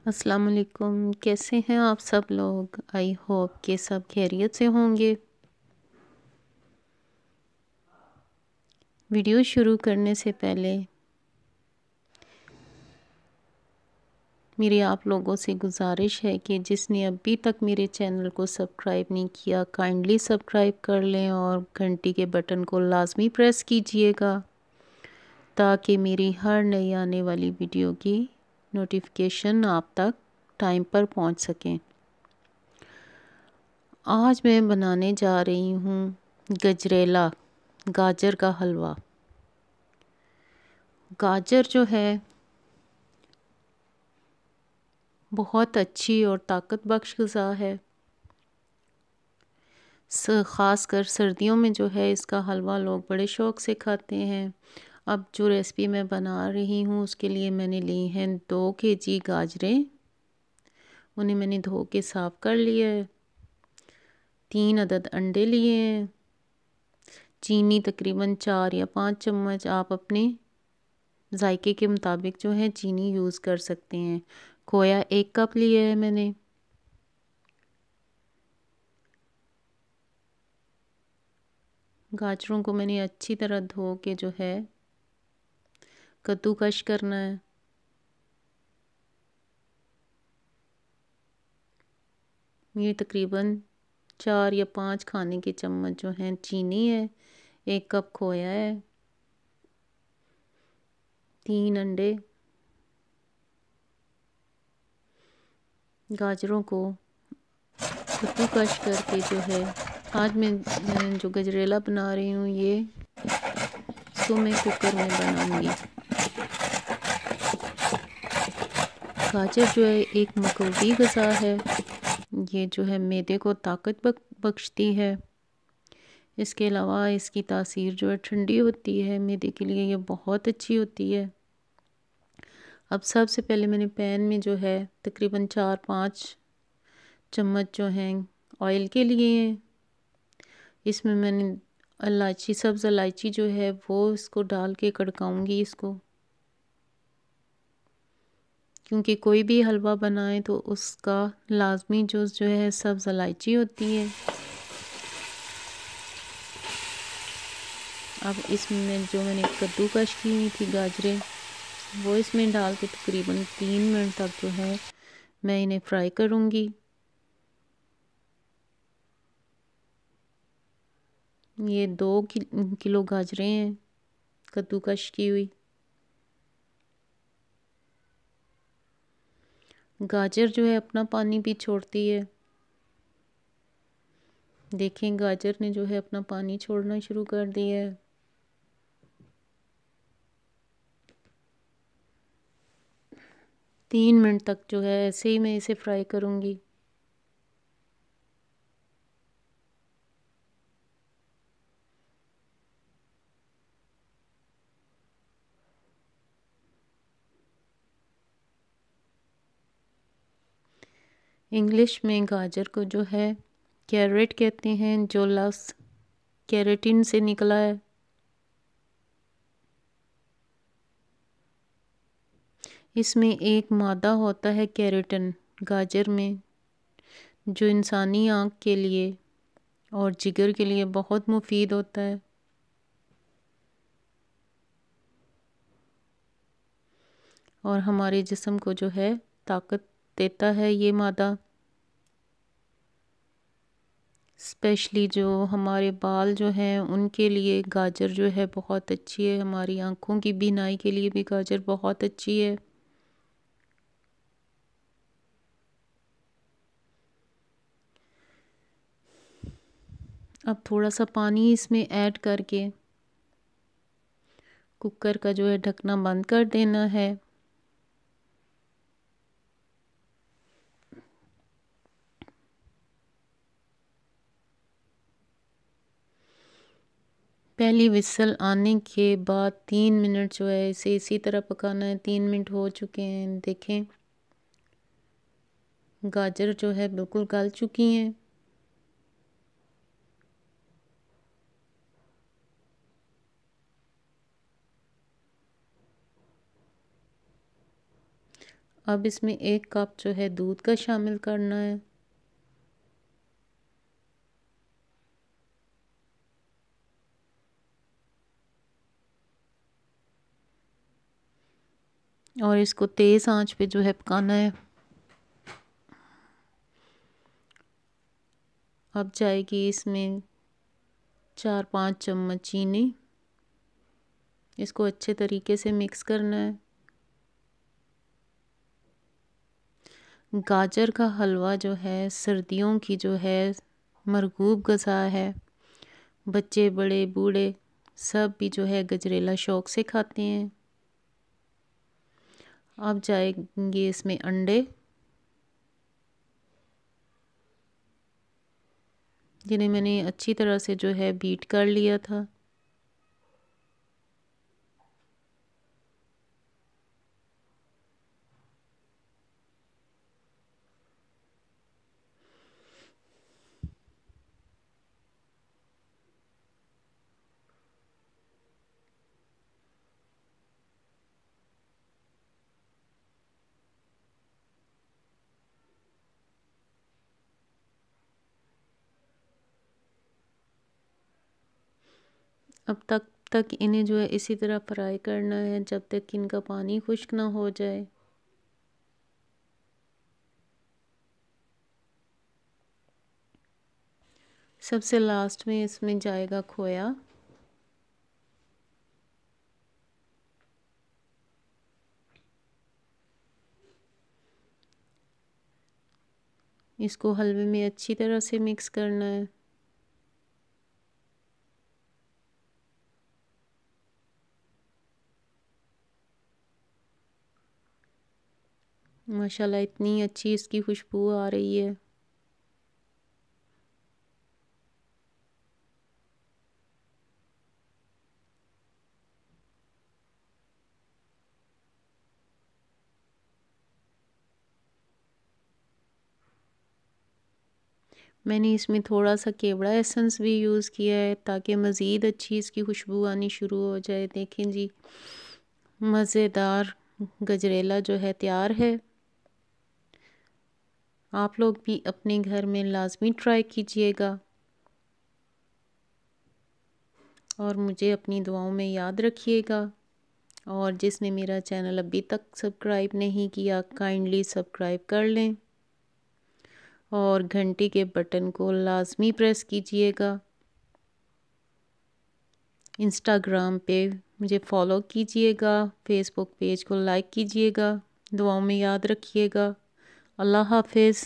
अस्सलाम वालेकुम। कैसे हैं आप सब लोग? आई होप कि सब खैरियत से होंगे। वीडियो शुरू करने से पहले मेरी आप लोगों से गुजारिश है कि जिसने अभी तक मेरे चैनल को सब्सक्राइब नहीं किया, काइंडली सब्सक्राइब कर लें और घंटी के बटन को लाजमी प्रेस कीजिएगा ताकि मेरी हर नई आने वाली वीडियो की नोटिफिकेशन आप तक टाइम पर पहुंच सकें। आज मैं बनाने जा रही हूँ गजरेला, गाजर का हलवा। गाजर जो है बहुत अच्छी और ताकत बख्श ग़िज़ा है। ख़ास कर सर्दियों में जो है इसका हलवा लोग बड़े शौक़ से खाते हैं। अब जो रेसिपी मैं बना रही हूँ उसके लिए मैंने ली हैं 2 केजी गाजरें। उन्हें मैंने धो के साफ़ कर लिया है। 3 अदद अंडे लिए हैं। चीनी तकरीबन 4 या 5 चम्मच, आप अपने जायके के मुताबिक जो है चीनी यूज़ कर सकते हैं। खोया 1 कप लिया है मैंने। गाजरों को मैंने अच्छी तरह धो के जो है कद्दूकश करना है। ये तकरीबन 4 या 5 खाने के चम्मच जो हैं चीनी है, 1 कप खोया है, 3 अंडे। गाजरों को कद्दूकश करके जो है आज मैं जो गजरेला बना रही हूँ इसको मैं कुकर में बनाऊंगी। गाजर जो है एक मकरूबी ग़िज़ा है। ये जो है मैदे को ताकत बख्शती है। इसके अलावा इसकी तासीर जो है ठंडी होती है, मैदे के लिए ये बहुत अच्छी होती है। अब सबसे पहले मैंने पैन में जो है तकरीबन 4-5 चम्मच जो हैं ऑयल के लिए हैं। इसमें मैंने इलायची, सब्ज़ इलायची जो है वो इसको डाल के कड़काऊँगी इसको, क्योंकि कोई भी हलवा बनाए तो उसका लाजमी जो है सब्ज़ इलायची होती है। अब इसमें जो मैंने कद्दूकश की हुई थी गाजरें वो इसमें डाल के तकरीबन 3 मिनट तक जो है मैं इन्हें फ्राई करूँगी। ये 2 किलो गाजरें हैं कद्दूकश की हुई। गाजर जो है अपना पानी भी छोड़ती है। देखें गाजर ने जो है अपना पानी छोड़ना शुरू कर दिया है। तीन मिनट तक जो है ऐसे ही मैं इसे फ्राई करूँगी। इंग्लिश में गाजर को जो है कैरेट कहते हैं, जो लफ्ज़ कैरेटिन से निकला है। इसमें एक मादा होता है कैरेटिन गाजर में, जो इंसानी आँख के लिए और जिगर के लिए बहुत मुफीद होता है। और हमारे जिस्म को जो है ताकत देता है ये मादा। स्पेशली जो हमारे बाल जो हैं उनके लिए गाजर जो है बहुत अच्छी है। हमारी आँखों की बीनाई के लिए भी गाजर बहुत अच्छी है। अब थोड़ा सा पानी इसमें ऐड करके कुकर का जो है ढकना बंद कर देना है। पहली विसल आने के बाद 3 मिनट जो है इसे इसी तरह पकाना है। 3 मिनट हो चुके हैं, देखें गाजर जो है बिल्कुल गल चुकी हैं। अब इसमें 1 कप जो है दूध का शामिल करना है। और इसको तेज़ आंच पे जो है पकाना है। अब जाएगी इसमें 4-5 चम्मच चीनी। इसको अच्छे तरीके से मिक्स करना है। गाजर का हलवा जो है सर्दियों की जो है मरगूब ग़िज़ा है। बच्चे बड़े बूढ़े सब भी जो है गजरेला शौक़ से खाते हैं। अब जाएंगे इसमें अंडे, जिन्हें मैंने अच्छी तरह से जो है बीट कर लिया था। अब तक इन्हें जो है इसी तरह फ्राई करना है जब तक इनका पानी खुश्क ना हो जाए। सबसे लास्ट में इसमें जाएगा खोया। इसको हलवे में अच्छी तरह से मिक्स करना है। माशाल्लाह इतनी अच्छी इसकी खुशबू आ रही है। मैंने इसमें थोड़ा सा केवड़ा एसेंस भी यूज़ किया है ताकि मज़ीद अच्छी इसकी खुशबू आनी शुरू हो जाए। देखें जी, मज़ेदार गजरेला जो है तैयार है। आप लोग भी अपने घर में लाजमी ट्राई कीजिएगा और मुझे अपनी दुआओं में याद रखिएगा। और जिसने मेरा चैनल अभी तक सब्सक्राइब नहीं किया काइंडली सब्सक्राइब कर लें और घंटी के बटन को लाजमी प्रेस कीजिएगा। इंस्टाग्राम पे मुझे फ़ॉलो कीजिएगा, फेसबुक पेज को लाइक कीजिएगा। दुआओं में याद रखिएगा। अल्लाह हाफ़िज़।